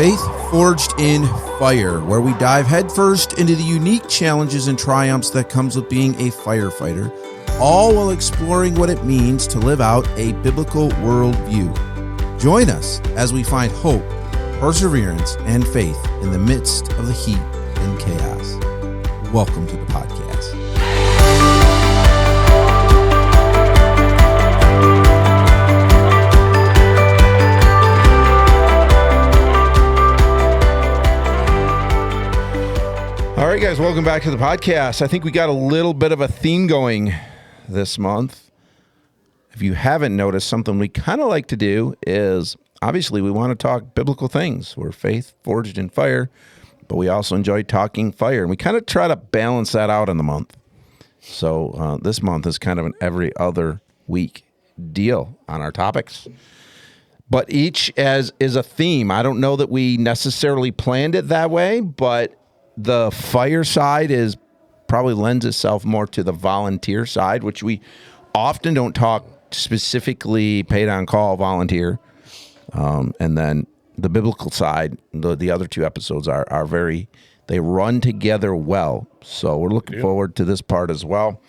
Faith Forged in Fire, where we dive headfirst into the unique challenges and triumphs that comes with being a firefighter, all while exploring what it means to live out a biblical worldview. Join us as we find hope, perseverance, and faith in the midst of the heat and chaos. Welcome to the podcast. All right, guys, welcome back to the podcast. I think we got a little bit of a theme going this month. If you haven't noticed, something we kind of like to do is, obviously, we want to talk biblical things. We're faith forged in fire, but we also enjoy talking fire. And we kind of try to balance that out in the month. So this month is kind of an every other week deal on our topics. But each as is a theme. I don't know that we necessarily planned it that way, but the fire side is probably lends itself more to the volunteer side, which we often don't talk specifically paid on call volunteer. And then the biblical side, the other two episodes are very, they run together well. So we're looking forward to this part as well.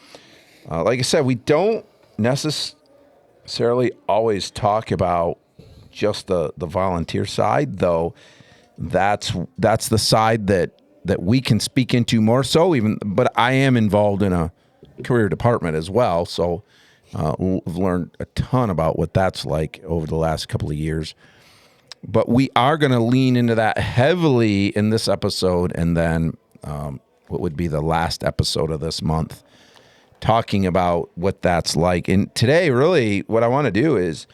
Like I said, we don't necessarily always talk about just the volunteer side, though that's the side that we can speak into more so but I am involved in a career department as well. So we've learned a ton about what that's like over the last couple of years. But we are going to lean into that heavily in this episode, and then what would be the last episode of this month, talking about what that's like. And today, really, what I want to do is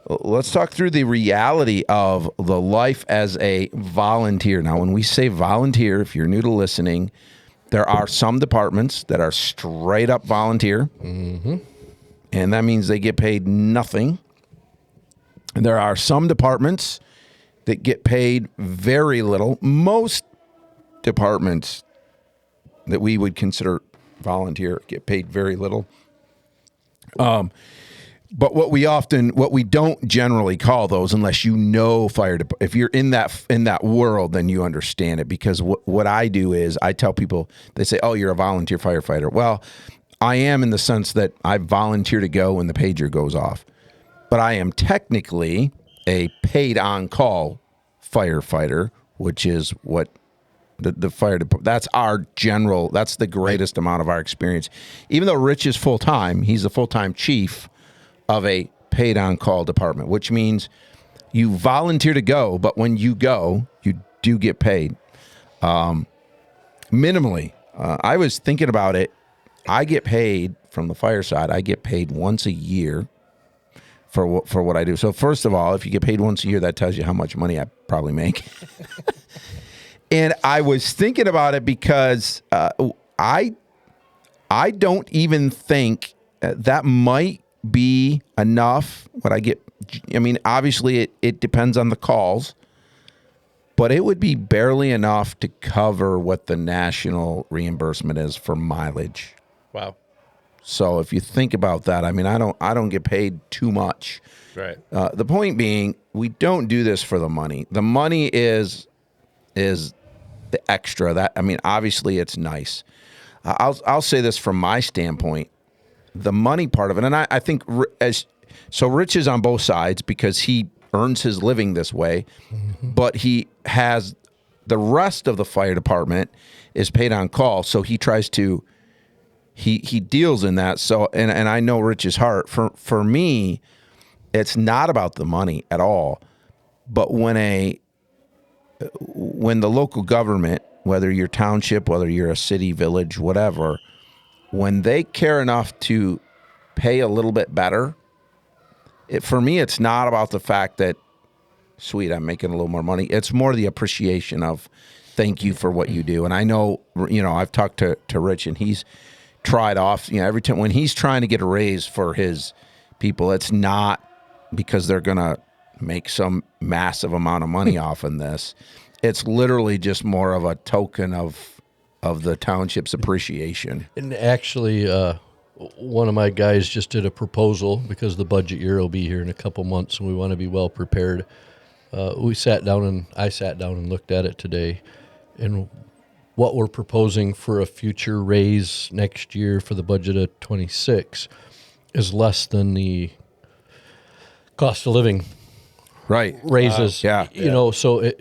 let's talk through the reality of the life as a volunteer. Now, when we say volunteer, if you're new to listening, there are some departments that are straight up volunteer, and that means they get paid nothing. And there are some departments that get paid very little. Most departments that we would consider volunteer get paid very little. But what we don't generally call those, unless you know if you're in that world, then you understand it. Because what I do is I tell people, they say, "Oh, you're a volunteer firefighter." Well, I am in the sense that I volunteer to go when the pager goes off, but I am technically a paid on call firefighter, which is what the fire department. That's the greatest amount of our experience. Even though Rich is full time, he's a full time chief of a paid on call department, which means you volunteer to go, but when you go, you do get paid. Minimally. I was thinking about it. I get paid from the fire side. I get paid once a year for what I do. So first of all, if you get paid once a year, that tells you how much money I probably make. And I was thinking about it because I don't even think that might be enough. What I get, I mean, obviously it depends on the calls, but it would be barely enough to cover what the national reimbursement is for mileage. Wow. So if you think about that, I mean, I don't get paid too much. Right. The point being, we don't do this for the money. The money is the extra. That, I mean, obviously it's nice. I'll say this from my standpoint. The money part of it, and I think Rich is on both sides because he earns his living this way, but he has the rest of the fire department is paid on call, so he tries to he deals in that. So and I know Rich's heart. For me, it's not about the money at all, but when the local government, whether you're township, whether you're a city, village, whatever, when they care enough to pay a little bit better, for me, it's not about the fact that, sweet, I'm making a little more money. It's more the appreciation of thank you for what you do. And I know, I've talked to Rich, and he's tried off, every time when he's trying to get a raise for his people, it's not because they're going to make some massive amount of money off in this. It's literally just more of a token of the township's appreciation. And actually, one of my guys just did a proposal because the budget year will be here in a couple months and we want to be well prepared. I sat down and looked at it today, and what we're proposing for a future raise next year for the budget of 26 is less than the cost of living Right. raises. Yeah. You know, so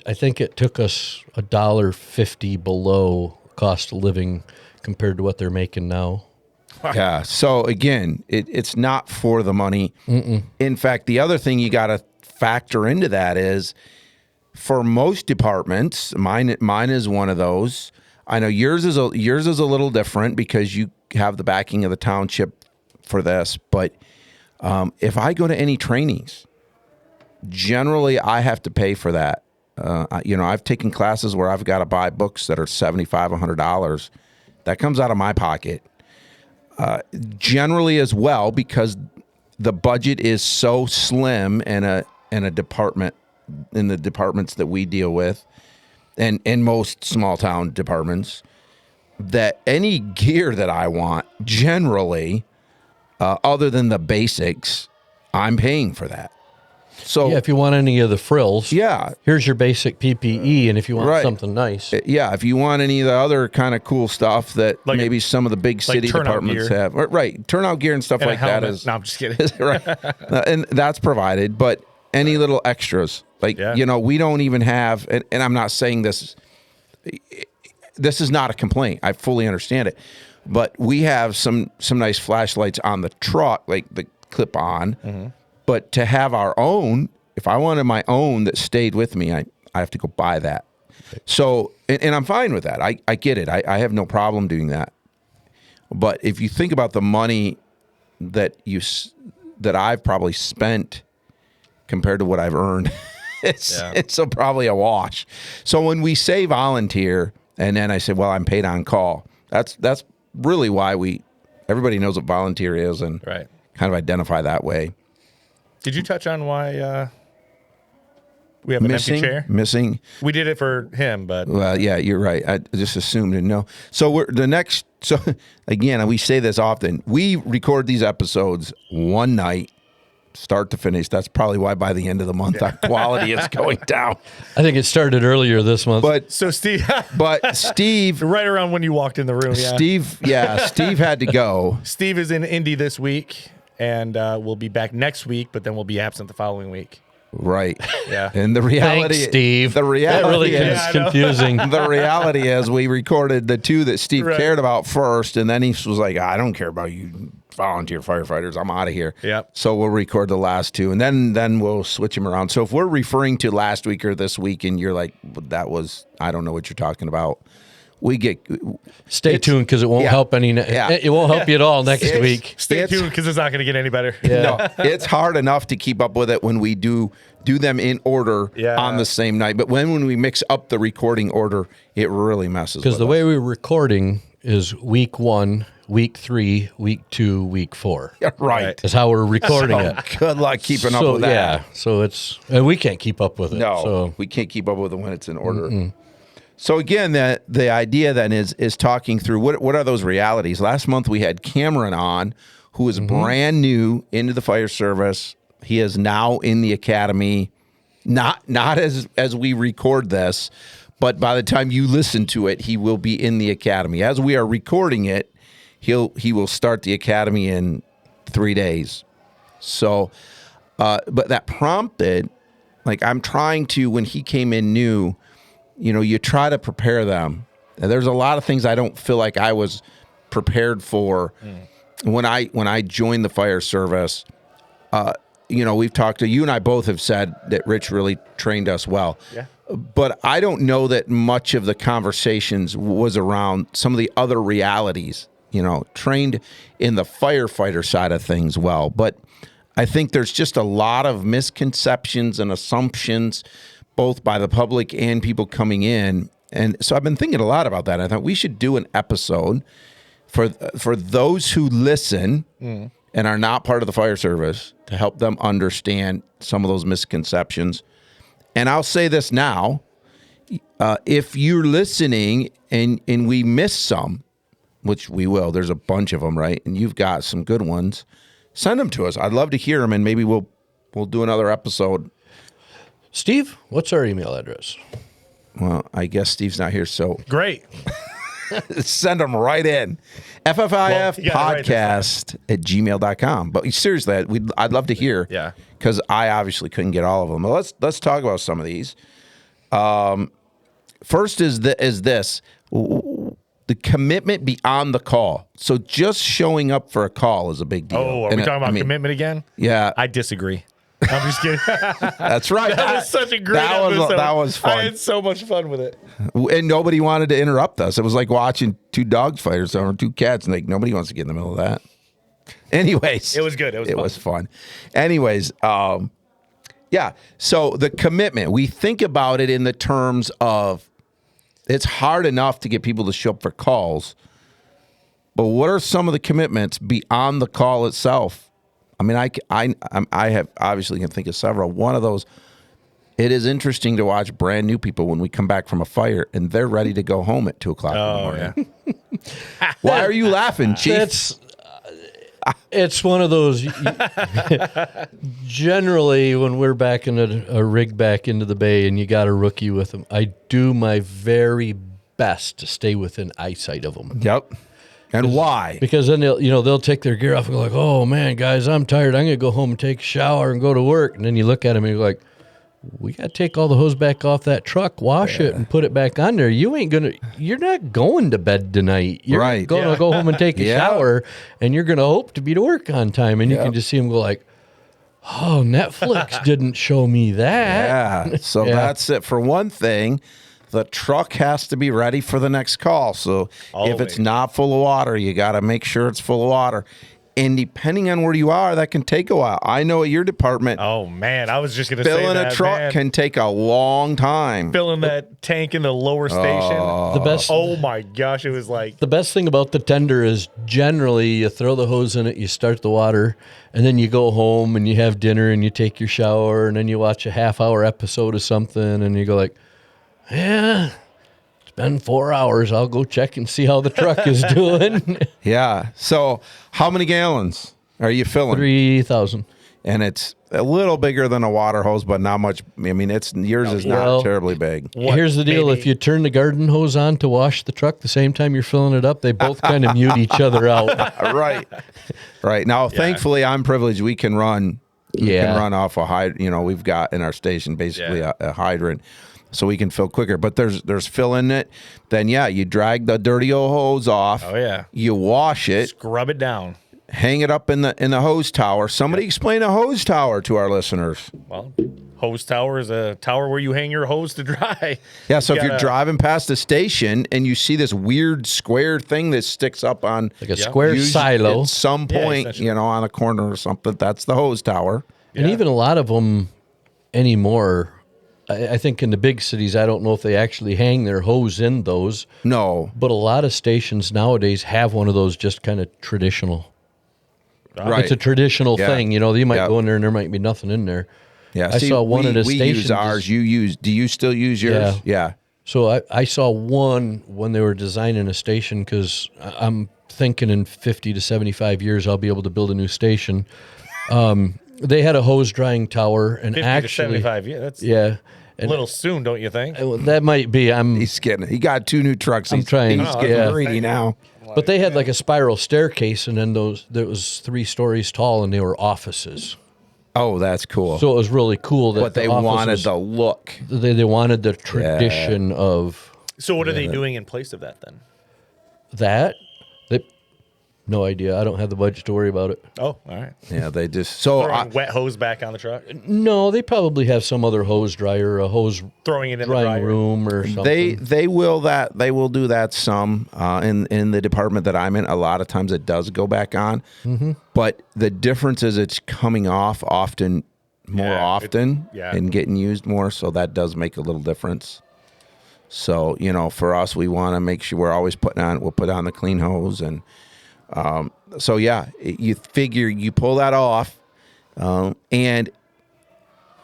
I think it took us $1.50 below cost of living compared to what they're making now. Yeah. So again, it's not for the money. In fact, the other thing you got to factor into that is for most departments, mine is one of those. I know yours is a little different because you have the backing of the township for this. But if I go to any trainings, generally I have to pay for that. I've taken classes where I've got to buy books that are $75, $100. That comes out of my pocket. Generally as well, because the budget is so slim in a department, in the departments that we deal with, and in most small town departments, that any gear that I want, generally, other than the basics, I'm paying for that. So Yeah, if you want any of the frills, yeah, here's your basic PPE, and if you want Right. something nice, yeah, if you want any of the other kind of cool stuff that Like maybe some of the big city turnout departments gear. have, right? Turnout gear and stuff And like a helmet. that is No, I'm just kidding. right, and that's provided. But any little extras, like Yeah. we don't even have. And I'm not saying this. This is not a complaint. I fully understand it, but we have some nice flashlights on the truck, like the clip on. Mm-hmm. But to have our own, if I wanted my own that stayed with me, I have to go buy that. So, and I'm fine with that. I get it. I have no problem doing that. But if you think about the money that I've probably spent compared to what I've earned, it's probably a wash. So when we say volunteer, and then I say, well, I'm paid on call. That's really why everybody knows what volunteer is and Right. kind of identify that way. Did you touch on why we have an empty chair? Missing. We did it for him, but Well, yeah, you're right. I just assumed and know. So so again, we say this often. We record these episodes one night, start to finish. That's probably why by the end of the month our quality is going down. I think it started earlier this month. But so Steve, Steve, right around when you walked in the room, Steve had to go. Steve is in Indy this week, and we'll be back next week, but then we'll be absent the following week. Right. Yeah. And the reality, Thanks, Steve. The reality that really is is confusing. the reality is we recorded the two that Steve Right. cared about first, and then he was like, I don't care about you volunteer firefighters. I'm out of here. Yep. So we'll record the last two, and then we'll switch them around. So if we're referring to last week or this week, and you're like, that was, I don't know what you're talking about, Stay tuned because it won't help any. It won't help you at all next week. Stay tuned because it's not going to get any better. No, it's hard enough to keep up with it when we do them in order on the same night. But when we mix up the recording order, it really messes. Because the way we're recording is week 1, week 3, week 2, week 4. Right. That's how we're recording it. Good luck keeping up with that. Yeah, so and we can't keep up with it. No, so. we can't keep up with it when it's in order. So again, the idea then is talking through what are those realities. Last month we had Cameron on, who is brand new into the fire service. He is now in the academy, not as we record this, but by the time you listen to it, he will be in the academy. As we are recording it, he will start the academy in 3 days. So, but that prompted, like I'm trying to, when he came in new, you try to prepare them. And there's a lot of things I don't feel like I was prepared for when I joined the fire service. We've talked to you, and I both have said that Rich really trained us well. Yeah. But I don't know that much of the conversations was around some of the other realities, trained in the firefighter side of things well. But I think there's just a lot of misconceptions and assumptions, both by the public and people coming in. And so I've been thinking a lot about that. I thought we should do an episode for those who listen and are not part of the fire service to help them understand some of those misconceptions. And I'll say this now, if you're listening and we miss some, which we will, there's a bunch of them, right? And you've got some good ones, send them to us. I'd love to hear them, and maybe we'll do another episode. Steve, what's our email address? Well, I guess Steve's not here, so Great. send them right in. Well, you got it right this FFIFpodcast at gmail.com. But seriously, I'd love to hear. Yeah. Because I obviously couldn't get all of them. But let's talk about some of these. First is this. The commitment beyond the call. So just showing up for a call is a big deal. Oh, are we talking about commitment again? Yeah. I disagree. I'm just kidding. That's right. That was such a great episode. That was fun. I had so much fun with it. And nobody wanted to interrupt us. It was like watching two dogs fight or something, or two cats, and nobody wants to get in the middle of that. Anyways. It was good. It was fun. Anyways, yeah. So the commitment, we think about it in the terms of it's hard enough to get people to show up for calls, but what are some of the commitments beyond the call itself? I mean, I have obviously can think of several. One of those, it is interesting to watch brand new people when we come back from a fire and they're ready to go home at 2:00 in the morning. Yeah. Why are you laughing, Chief? It's one of those. Generally, when we're back in a rig back into the bay and you got a rookie with them, I do my very best to stay within eyesight of them. Yep. And why? Because then they'll take their gear off and go like, "Oh man, guys, I'm tired. I'm gonna go home and take a shower and go to work." And then you look at them and you're like, "We got to take all the hose back off that truck, wash it, and put it back on there. You're not going to bed tonight. You're Right. going to go home and take a shower, and you're going to hope to be to work on time." And you can just see them go like, "Oh, Netflix didn't show me that." Yeah. So that's it. For one thing, the truck has to be ready for the next call. So if it's not full of water, you got to make sure it's full of water. And depending on where you are, that can take a while. I know at your department, Oh, man. I was just going to say filling that, a truck man. can take a long time. Filling that tank in the lower station. The best. Oh, my gosh. It was like, The best thing about the tender is generally you throw the hose in it, you start the water, and then you go home and you have dinner and you take your shower and then you watch a half-hour episode of something and you go like, "Yeah, it's been 4 hours. I'll go check and see how the truck is doing." Yeah. So how many gallons are you filling? 3,000. And it's a little bigger than a water hose, but not much. I mean, yours is not Well, terribly big. what, Here's the deal. maybe- If you turn the garden hose on to wash the truck the same time you're filling it up, they both kind of mute each other out. Right. Right. Now, thankfully, I'm privileged. We can run. We can run off a hydrant. We've got in our station basically a hydrant, so we can fill quicker. But there's fill in it. Then you drag the dirty old hose off. Oh, yeah. You wash it, Scrub it down. hang it up in the hose tower. Somebody explain a hose tower to our listeners. Well, hose tower is a tower where you hang your hose to dry. Yeah, so if you're gotta- driving past the station and you see this weird square thing that sticks up on Like a square usually silo. at some point, essentially. on a corner or something, that's the hose tower. And even a lot of them anymore, I think in the big cities, I don't know if they actually hang their hose in those, No. but a lot of stations nowadays have one of those just kind of traditional. Right. It's a traditional Yeah. thing. You might Yeah. go in there and there might be nothing in there. Yeah, I saw one at a we station use ours. Do you still use yours? Yeah. So I saw one when they were designing a station because I'm thinking in 50 to 75 years I'll be able to build a new station. They had a hose drying tower and 50 actually, to 75. Yeah, that's yeah, a little soon, don't you think? that might be. He got 2 new trucks. He's trying- He's Oh, getting yeah. greedy now. But they had like a spiral staircase, and then there was 3 stories tall, and they were offices. Oh, that's cool. So it was really cool that but they the offices- wanted the look. they wanted the tradition of So what are they doing in place of that then? that. No idea. I don't have the budget to worry about it. Oh, all right. Yeah, they just so Throwing wet hose back on the truck, No, they probably have some other hose dryer, a hose throwing it in the drying dryer. room or something. they will do that some in the department that I'm in. A lot of times it does go back on, but the difference is it's coming off more Yeah, often yeah. and getting used more. So that does make a little difference. So for us, we want to make sure we're always we'll put on the clean hose and. So you figure you pull that off, and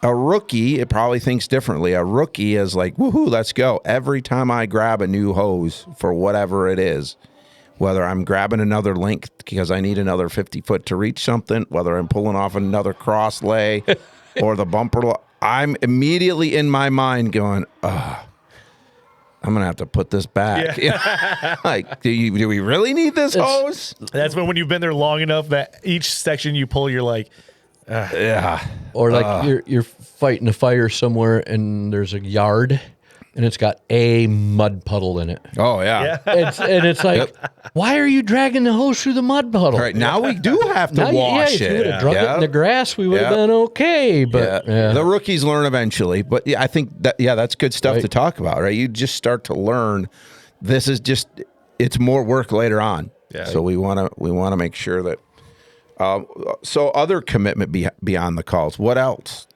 a rookie, it probably thinks differently. A rookie is like, woohoo, let's go. Every time I grab a new hose for whatever it is, whether I'm grabbing another link because I need another 50 foot to reach something, whether I'm pulling off another cross lay or the bumper, I'm immediately in my mind going, I'm gonna have to put this back. Like, do we really need this hose? That's when you've been there long enough that each section you pull, you're like, Yeah. Or like you're fighting a fire somewhere and there's a yard and it's got a mud puddle in it. Oh yeah. It's like, why are you dragging the hose through the mud puddle? All right, now we do have to Now, wash if you it. would have drug it in the grass, we would have been okay. But The rookies learn eventually. But yeah, I think that's good stuff to talk about, right? You just start to learn. This is just it's more work later on. Yeah. So we want to make sure that. So other commitment beyond the calls. What else?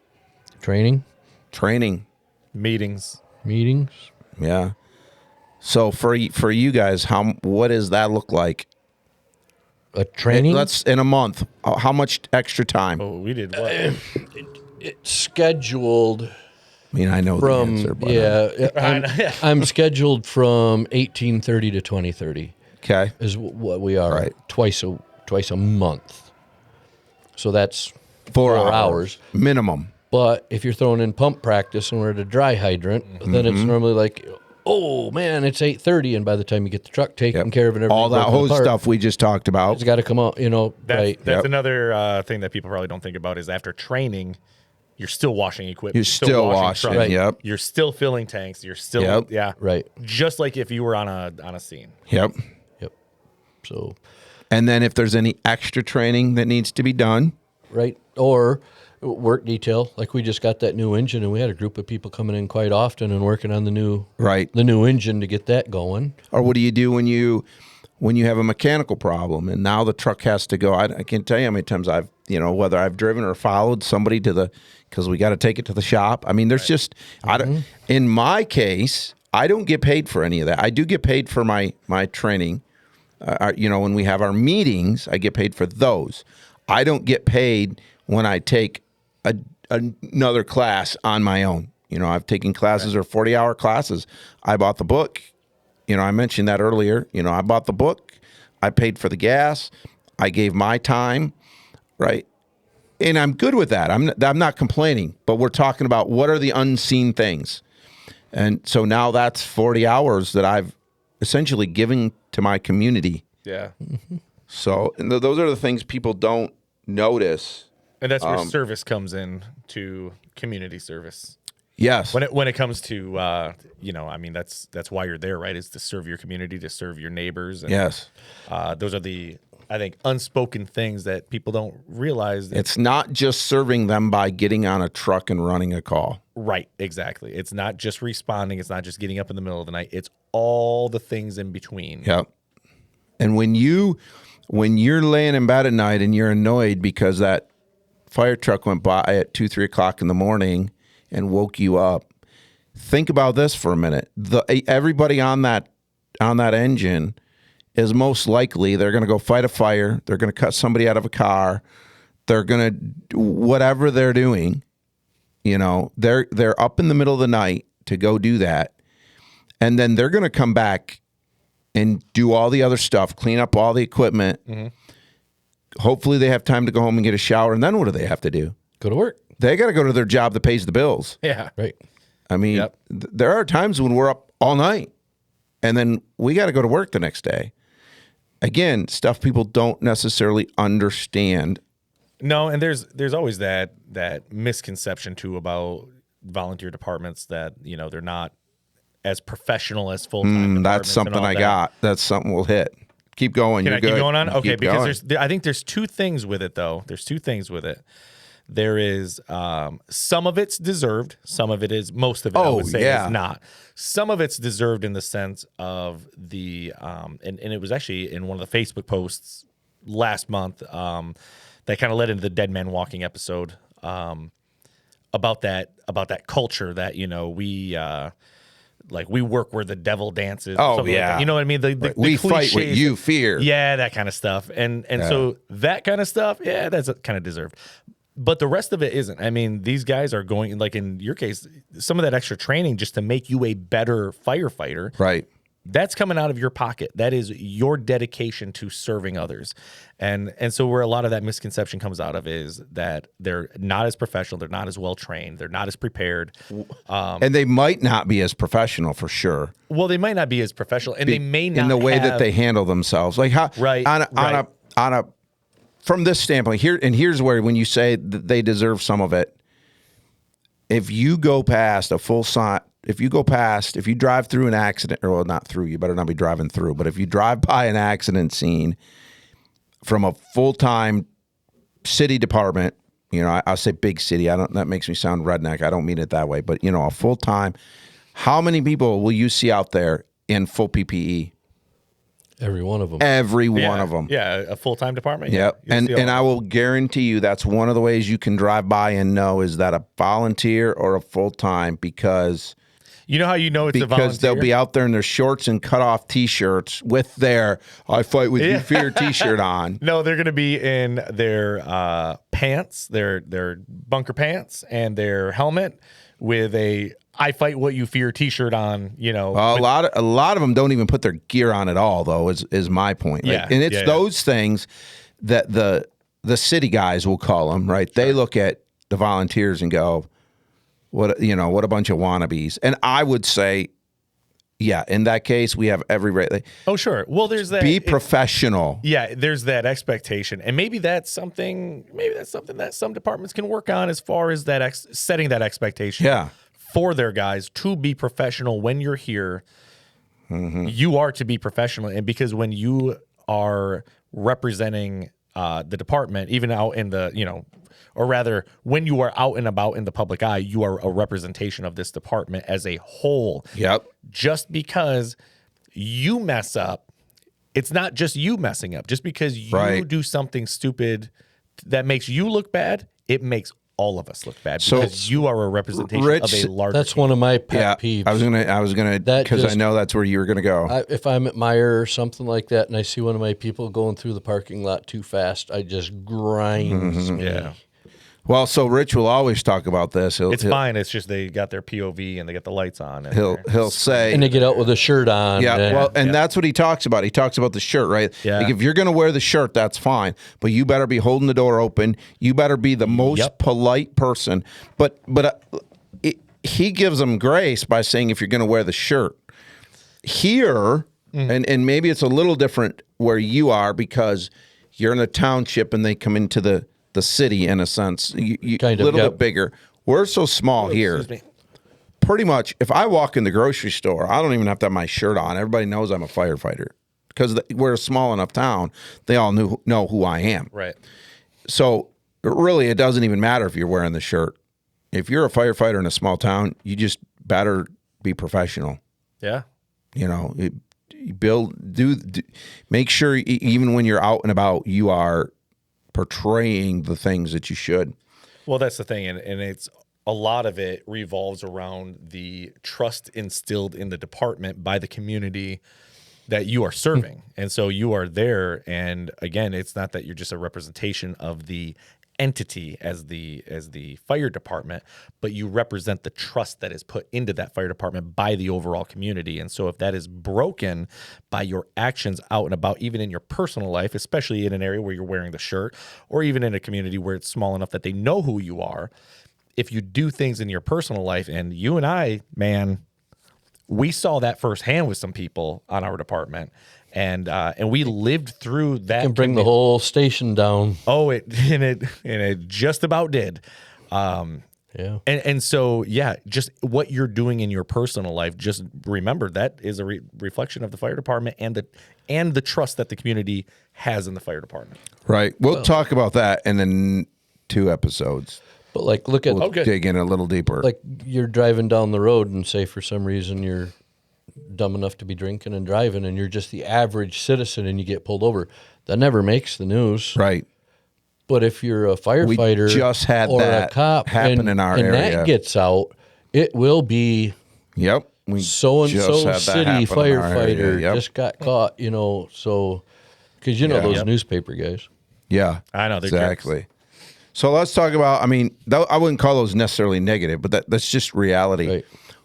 Training, meetings. Yeah. So for you guys, what does that look like? a training. Let's in a month. How much extra time? Oh, we did what? It's scheduled I mean, I know from the answer, but I'm scheduled from 18:30 to 20:30 okay. is what we are Right. twice a month. So that's 4 hours. minimum. But if you're throwing in pump practice and we're at a dry hydrant, then it's normally like, oh man, it's 8:30, and by the time you get the truck taken care of and everything, All that broken hose apart, stuff we just talked about. it's got to come out. Right? That's another thing that people probably don't think about is after training, you're still washing equipment. You're still washing. trucks. Right. Yep. You're still filling tanks. You're still Yep. Right. just like if you were on a scene. Yep. Yep. So And then if there's any extra training that needs to be done, right, or work detail, like we just got that new engine, and we had a group of people coming in quite often and working on the new engine to get that going. or what do you do when you have a mechanical problem and now the truck has to go? I can't tell you how many times I've whether I've driven or followed somebody because we got to take it to the shop. I mean, there's just in my case, I don't get paid for any of that. I do get paid for my training. When we have our meetings, I get paid for those. I don't get paid when I take another class on my own. I've taken classes or 40-hour classes. I bought the book. I mentioned that earlier. I bought the book. I paid for the gas. I gave my time, right? And I'm good with that. I'm not complaining, but we're talking about what are the unseen things. And so now that's 40 hours that I've essentially given to my community. Yeah. So and those are the things people don't notice. And that's where service comes in to community service. Yes. When it comes to that's why you're there, right? Is to serve your community, to serve your neighbors. And, Yes. Those are the unspoken things that people don't realize. It's not just serving them by getting on a truck and running a call. Right, exactly. It's not just responding. It's not just getting up in the middle of the night. It's all the things in between. Yep. And when you're laying in bed at night and you're annoyed because that fire truck went by at 2-3 o'clock in the morning and woke you up, think about this for a minute. Everybody on that engine is most likely they're going to go fight a fire. They're going to cut somebody out of a car. They're going to do whatever they're doing. They're up in the middle of the night to go do that. And then they're going to come back and do all the other stuff, clean up all the equipment. Mm-hmm. Hopefully they have time to go home and get a shower. And then what do they have to do? Go to work. They got to go to their job that pays the bills. Yeah. Right. I mean, there are times when we're up all night and then we got to go to work the next day. Again, stuff people don't necessarily understand. No, and there's always that misconception too about volunteer departments that they're not as professional as full-time departments. That's something I got. That's something we'll hit. Keep going. Can I keep going on? Okay, Keep because going. I think there's two things with it though. There's two things with it. There is some of it's deserved. Some of it is, most of it I would say is not. Some of it's deserved in the sense of the and it was actually in one of the Facebook posts last month that kind of led into the Dead Man Walking episode about that culture that we work where the devil dances. Oh, something like yeah. that. You know what I mean? The We fight what cliches. you fear. Yeah, that kind of stuff. And so that kind of stuff, yeah, that's kind of deserved. But the rest of it isn't. I mean, these guys are going, like in your case, some of that extra training just to make you a better firefighter. Right. that's coming out of your pocket. That is your dedication to serving others. And so where a lot of that misconception comes out of is that they're not as professional, they're not as well trained, they're not as prepared. And they might not be as professional for sure. Well, they might not be as professional, and they may not in the way that they handle themselves. Like how on a from this standpoint here, and here's where when you say that they deserve some of it, if you go past a full sign, if you drive through an accident, or well, not through, you better not be driving through, but if you drive by an accident scene from a full-time city department, I'll say big city. That makes me sound redneck. I don't mean it that way, but a full-time, how many people will you see out there in full PPE? Every one of them. Every one of them. Yeah, a full-time department. Yep. Yeah, and I will guarantee you that's one of the ways you can drive by and know is that a volunteer or a full-time, because you know how you know it's a volunteer? Because they'll be out there in their shorts and cut-off T-shirts with their "I Fight With You Fear" T-shirt on. No, they're going to be in their pants, their bunker pants, and their helmet with a "I Fight What You Fear" T-shirt on. A lot of them don't even put their gear on at all, though. Is my point. Yeah, and it's those things that the city guys will call them, right? They look at the volunteers and go, what a bunch of wannabes. And I would say, yeah, in that case, we have every right. Oh, sure. Well, there's that. Be professional. Yeah, there's that expectation, and maybe that's something that some departments can work on as far as that setting that expectation. Yeah. For their guys to be professional when you're here. Mm-hmm. You are to be professional, and because when you are representing the department, even out in the or rather, when you are out and about in the public eye, you are a representation of this department as a whole. Yep. Just because you mess up, it's not just you messing up. Just because you do something stupid that makes you look bad, it makes all of us look bad because you are a representation of a larger That's team. one of my pet peeves. I was gonna because I know that's where you were gonna go. If I'm at Meijer or something like that and I see one of my people going through the parking lot too fast, I just grinds me. Yeah. Well, so Rich will always talk about this. It's fine. It's just they got their POV and they got the lights on. And he'll say, and they get out with a shirt on. Yeah, that's what he talks about. He talks about the shirt, right? Yeah. Like if you're going to wear the shirt, that's fine, but you better be holding the door open. You better be the most polite person. But he gives them grace by saying if you're going to wear the shirt here, and maybe it's a little different where you are because you're in a township and they come into the city in a sense, you kind of, little bit bigger. We're so small here. Pretty much, if I walk in the grocery store, I don't even have to have my shirt on. Everybody knows I'm a firefighter because we're a small enough town. They all know who I am. Right. So really, it doesn't even matter if you're wearing the shirt. If you're a firefighter in a small town, you just better be professional. Yeah. Make sure even when you're out and about, you are portraying the things that you should. Well, that's the thing, and it's a lot of it revolves around the trust instilled in the department by the community that you are serving. And so you are there, and again, it's not that you're just a representation of the entity as the fire department, but you represent the trust that is put into that fire department by the overall community. And so if that is broken by your actions out and about, even in your personal life, especially in an area where you're wearing the shirt, or even in a community where it's small enough that they know who you are, if you do things in your personal life, and you and I, man, we saw that firsthand with some people on our department. And we lived through that. Can bring the whole station down. Oh, it just about did. And so just what you're doing in your personal life. Just remember that is a reflection of the fire department and the trust that the community has in the fire department. Right. We'll talk about that in the 2 episodes. But look at dig in a little deeper. Like you're driving down the road and say for some reason you're dumb enough to be drinking and driving and you're just the average citizen and you get pulled over. That never makes the news. Right. But if you're a firefighter or a cop happen in our area, and that gets out, it will be so-and-so city firefighter just got caught, so because those newspaper guys. Yeah. I know. They're exactly. jerks. So let's talk about, I wouldn't call those necessarily negative, but that's just reality. Right.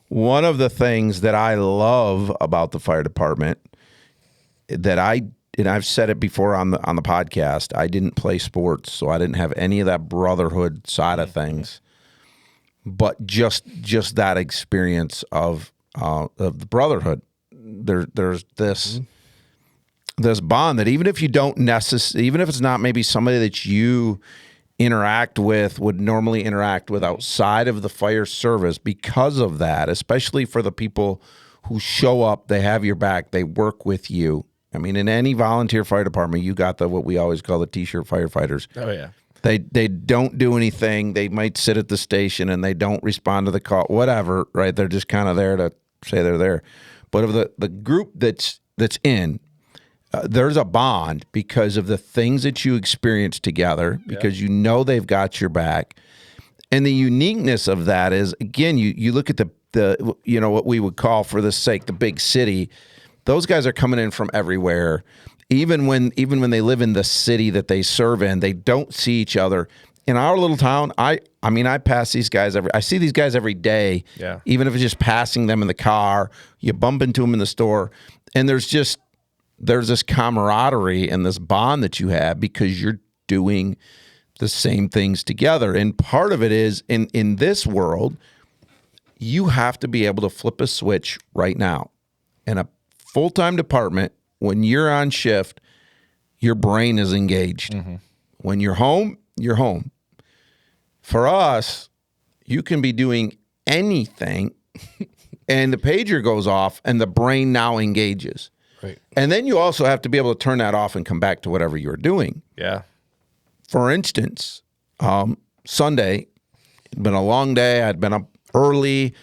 One of the things that I love about the fire department and I've said it before on the podcast, I didn't play sports, so I didn't have any of that brotherhood side of things. But just that experience of the brotherhood, there's this bond that even if you don't even if it's not maybe somebody that you would normally interact with outside of the fire service, because of that, especially for the people who show up, they have your back, they work with you. I mean, in any volunteer fire department, you got what we always call the T-shirt firefighters. Oh yeah. They don't do anything. They might sit at the station and they don't respond to the call, whatever, right? They're just kind of there to say they're there. But of the group that's in, there's a bond because of the things that you experience together, because you know they've got your back. And the uniqueness of that is, again, you look at the what we would call, for the sake, the big city. Those guys are coming in from everywhere. Even when they live in the city that they serve in, they don't see each other. In our little town, I pass these guys I see these guys every day. Yeah. Even if it's just passing them in the car, you bump into them in the store, and there's this camaraderie and this bond that you have because you're doing the same things together. And part of it is in this world, you have to be able to flip a switch right now. In a full-time department, when you're on shift, your brain is engaged. Mm-hmm. When you're home, you're home. For us, you can be doing anything and the pager goes off and the brain now engages. Right. And then you also have to be able to turn that off and come back to whatever you're doing. Yeah. For instance, Sunday, it'd been a long day. I'd been up early.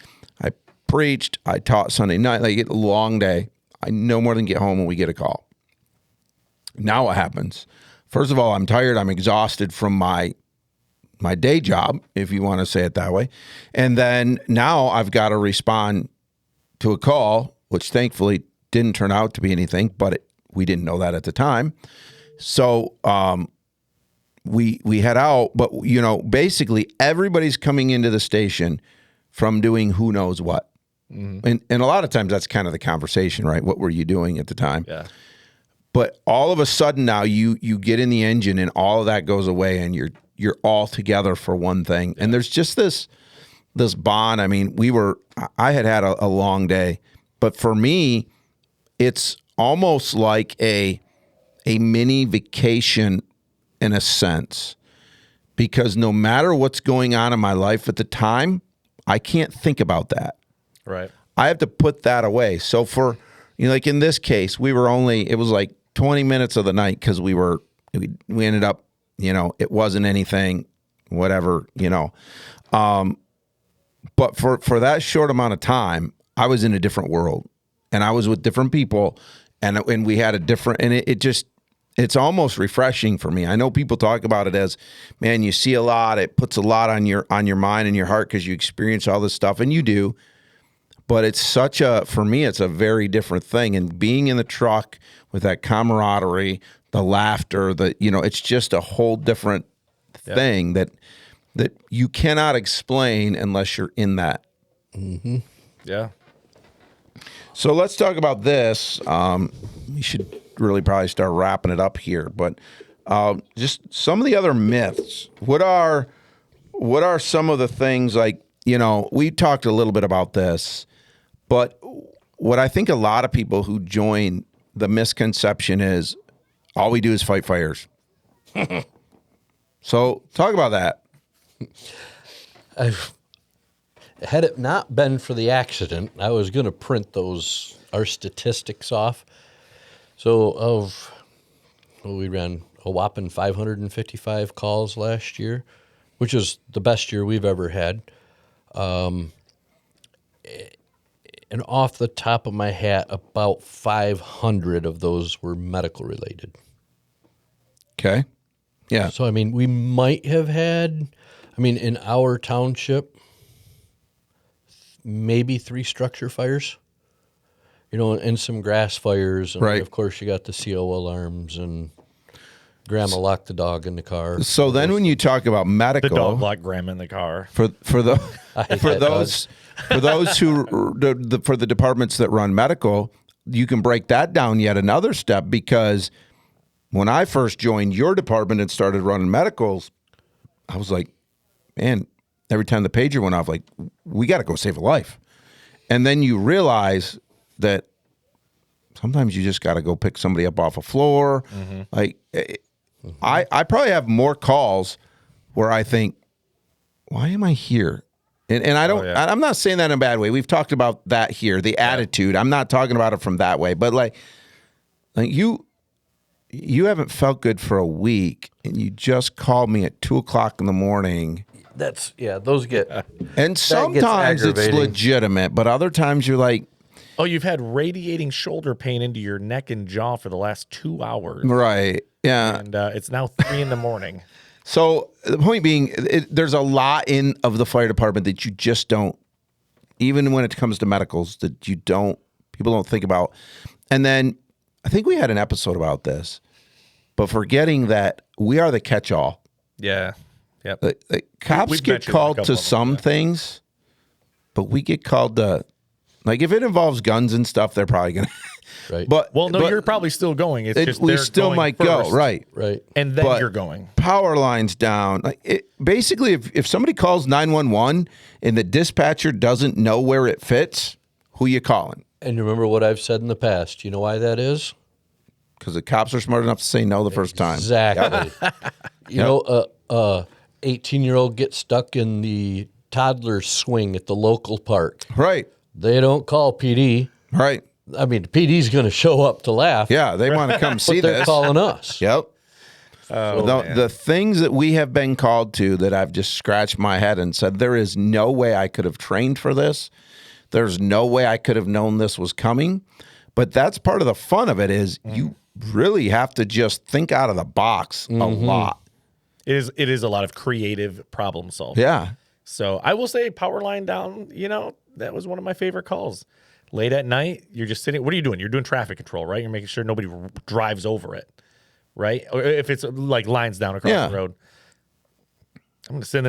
I preached. I taught Sunday night. Like, a long day. I no more than get home when we get a call. Now what happens? First of all, I'm tired. I'm exhausted from my day job, if you want to say it that way. And then now I've got to respond to a call, which thankfully didn't turn out to be anything, but we didn't know that at the time. So we head out, but basically everybody's coming into the station from doing who knows what. Mm-hmm. And a lot of times that's kind of the conversation, right? What were you doing at the time? Yeah. But all of a sudden now you get in the engine and all of that goes away and you're all together for one thing. Yeah. And there's just this bond. I mean, I had a long day, but for me, it's almost like a mini vacation in a sense, because no matter what's going on in my life at the time, I can't think about that. Right. I have to put that away. So for, like in this case, it was like 20 minutes of the night because we ended up, it wasn't anything, whatever, but for that short amount of time, I was in a different world and I was with different people and we had a different, and it's almost refreshing for me. I know people talk about it as, man, you see a lot, it puts a lot on your mind and your heart because you experience all this stuff, and you do. But for me, it's a very different thing. And being in the truck with that camaraderie, the laughter, it's just a whole different thing that you cannot explain unless you're in that. Mm-hmm. Yeah. So let's talk about this. We should really probably start wrapping it up here, but just some of the other myths. What are some of the things, like, we talked a little bit about this, but what I think a lot of people who join, the misconception is all we do is fight fires. So talk about that. Had it not been for the accident, I was going to print our statistics off. So we ran a whopping 555 calls last year, which is the best year we've ever had. And off the top of my hat, about 500 of those were medical related. Okay. Yeah. So, we might have had, in our township, maybe 3 structure fires, and some grass fires. And right. Of course, you got the CO alarms and Grandma locked the dog in the car. So then when you talk about medical... The dog locked Grandma in the car. For those for those who for the departments that run medical, you can break that down yet another step, because when I first joined your department and started running medicals, I was like, man, every time the pager went off, like, we got to go save a life. And then you realize that sometimes you just got to go pick somebody up off a floor. Like, I probably have more calls where I think, why am I here? And I don't, I'm not saying that in a bad way. We've talked about that here, the attitude. I'm not talking about it from that way, but like you haven't felt good for a week and you just called me at 2:00 in the morning. Those get, and sometimes it's legitimate, but other times you're like, oh, you've had radiating shoulder pain into your neck and jaw for the last 2 hours. right. Yeah. And it's now 3 in the morning. So the point being, there's a lot of the fire department that you just don't, even when it comes to medicals, that people don't think about. And then I think we had an episode about this, but forgetting that we are the catch-all. Yeah. Yep. The cops get called to some things, but we get called to, like, if it involves guns and stuff, they're probably going to. right. But you're probably still going. It's just we still might go, right? Right. And then But you're going. Power lines down. Like basically, if somebody calls 911 and the dispatcher doesn't know where it fits, who you calling? And you remember what I've said in the past. You know why that is? Because the cops are smart enough to say no the first time. Exactly. You know, 18-year-old gets stuck in the toddler swing at the local park. Right. They don't call PD. Right. I mean, the PD's going to show up to laugh. Yeah, they want to come see but they're this. calling us. Yep. The things that we have been called to that I've just scratched my head and said, there is no way I could have trained for this. There's no way I could have known this was coming. But that's part of the fun of it is you really have to just think out of the box a lot. It is a lot of creative problem solving. Yeah. So I will say power line down, that was one of my favorite calls. Late at night, you're just sitting. What are you doing? You're doing traffic control, right? You're making sure nobody drives over it, right? Or if it's like lines down across the road. I'm going to sit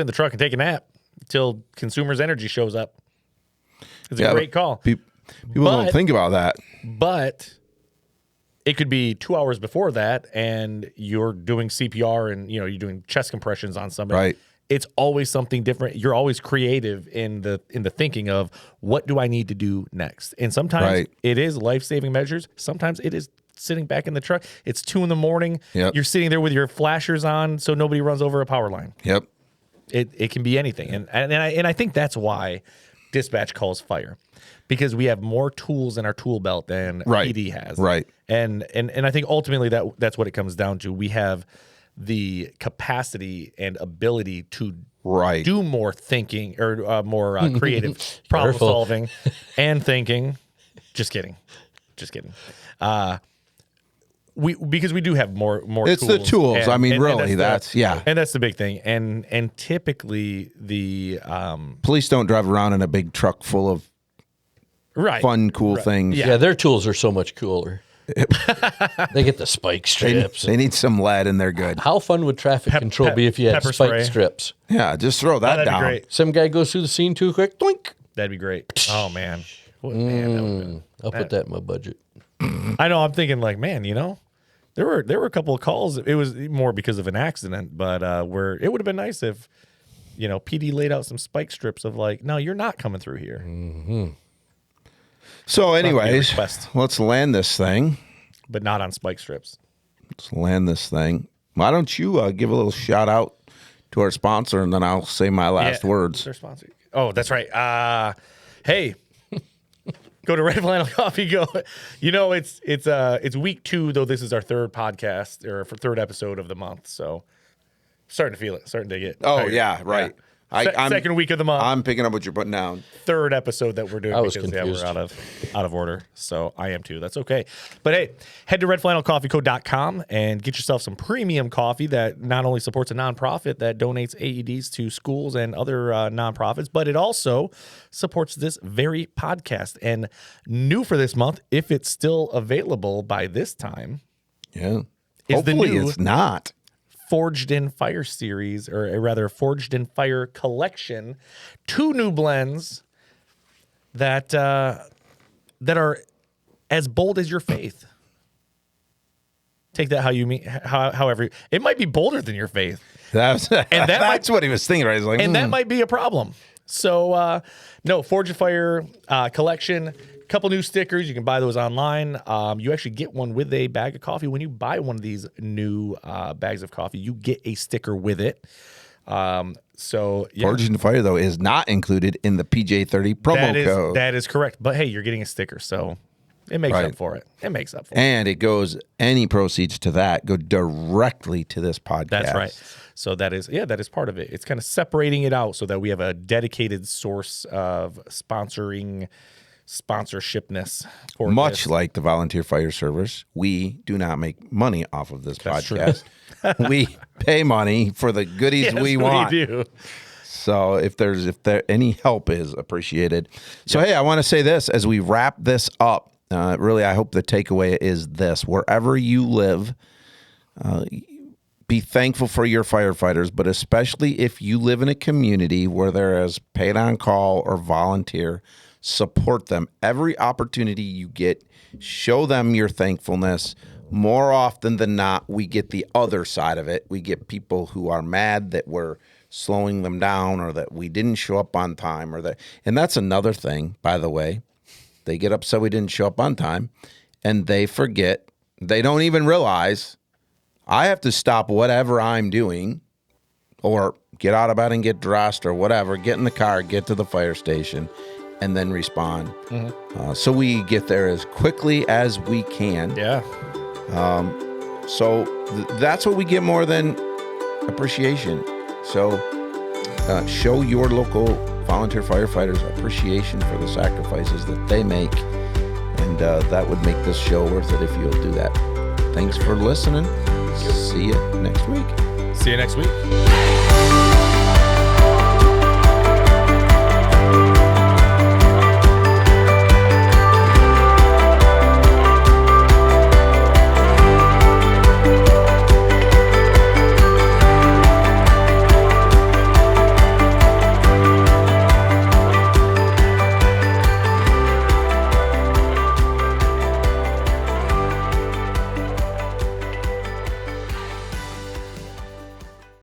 in the truck and take a nap until Consumers Energy shows up. It's a great call. People don't think about that. But it could be 2 hours before that, and you're doing CPR and you're doing chest compressions on somebody. Right. It's always something different. You're always creative in the thinking of what do I need to do next. And sometimes it is life-saving measures. Sometimes it is sitting back in the truck. It's 2 in the morning. Yep. You're sitting there with your flashers on so nobody runs over a power line. Yep. It can be anything. And I think that's why dispatch calls fire. Because we have more tools in our tool belt than PD has. Right. And I think ultimately that's what it comes down to. We have the capacity and ability to do more thinking or more creative problem solving and thinking. Just kidding. Because we do have more It's tools. the tools. And, I mean, really, and that's and that's the big thing. And typically the police don't drive around in a big truck full of fun, cool things. Yeah, their tools are so much cooler. They get the spike strips. They need some lead and they're good. How fun would traffic control be if you had spike strips? Yeah, just throw that down. Be great. Some guy goes through the scene too quick. Doink. That'd be great. Oh man, I'll put that in my budget. I know. I'm thinking like, man, there were a couple of calls. It was more because of an accident, but where it would have been nice if PD laid out some spike strips of like, no, you're not coming through here. So, anyways, let's land this thing. But not on spike strips. Let's land this thing. Why don't you give a little shout out to our sponsor, and then I'll say my last words. Their sponsor. Oh, that's right. Hey, go to Red Flannel Coffee. Go. It's week 2 though. This is our third podcast or third episode of the month. So starting to feel it. Starting to get. Oh yeah, right. Yeah. Second week of the month. I'm picking up what you're putting down. Third episode that we're doing I was because confused. we're out of order. So I am too. That's okay. But hey, head to redflannelcoffeeco.com and get yourself some premium coffee that not only supports a nonprofit that donates AEDs to schools and other nonprofits, but it also supports this very podcast. And new for this month, if it's still available by this time, Yeah. is the Hopefully new it's not. Forged in Fire series, or rather Forged in Fire collection. 2 new blends that are as bold as your faith. Take that how you mean, however. It might be bolder than your faith. That's what he was thinking, right? He's like, And that might be a problem. So, no, Forge of Fire collection. Couple new stickers. You can buy those online. You actually get one with a bag of coffee. When you buy one of these new bags of coffee, you get a sticker with it. So, yeah. Forge in Fire, though, is not included in the PJ30 promo code. That is correct. But hey, you're getting a sticker, so it makes up for it. It makes up for it. And it goes, any proceeds to that go directly to this podcast. That's right. So that is part of it. It's kind of separating it out so that we have a dedicated source of sponsorshipness. For Much this. like the volunteer fire service, we do not make money off of this podcast. We pay money for the goodies we want. We do. So if there any help is appreciated. So hey, I want to say this as we wrap this up. Really, I hope the takeaway is this: wherever you live, be thankful for your firefighters, but especially if you live in a community where there is paid on call or volunteer, support them. Every opportunity you get, show them your thankfulness. More often than not, we get the other side of it. We get people who are mad that we're slowing them down or that we didn't show up on time and that's another thing, by the way. They get upset we didn't show up on time and they forget. They don't even realize I have to stop whatever I'm doing or get out of bed and get dressed or whatever, get in the car, get to the fire station, and then respond. So we get there as quickly as we can. Yeah. So that's what we get more than appreciation. So show your local volunteer firefighters appreciation for the sacrifices that they make. And that would make this show worth it if you'll do that. Thanks for listening. See you next week. See you next week.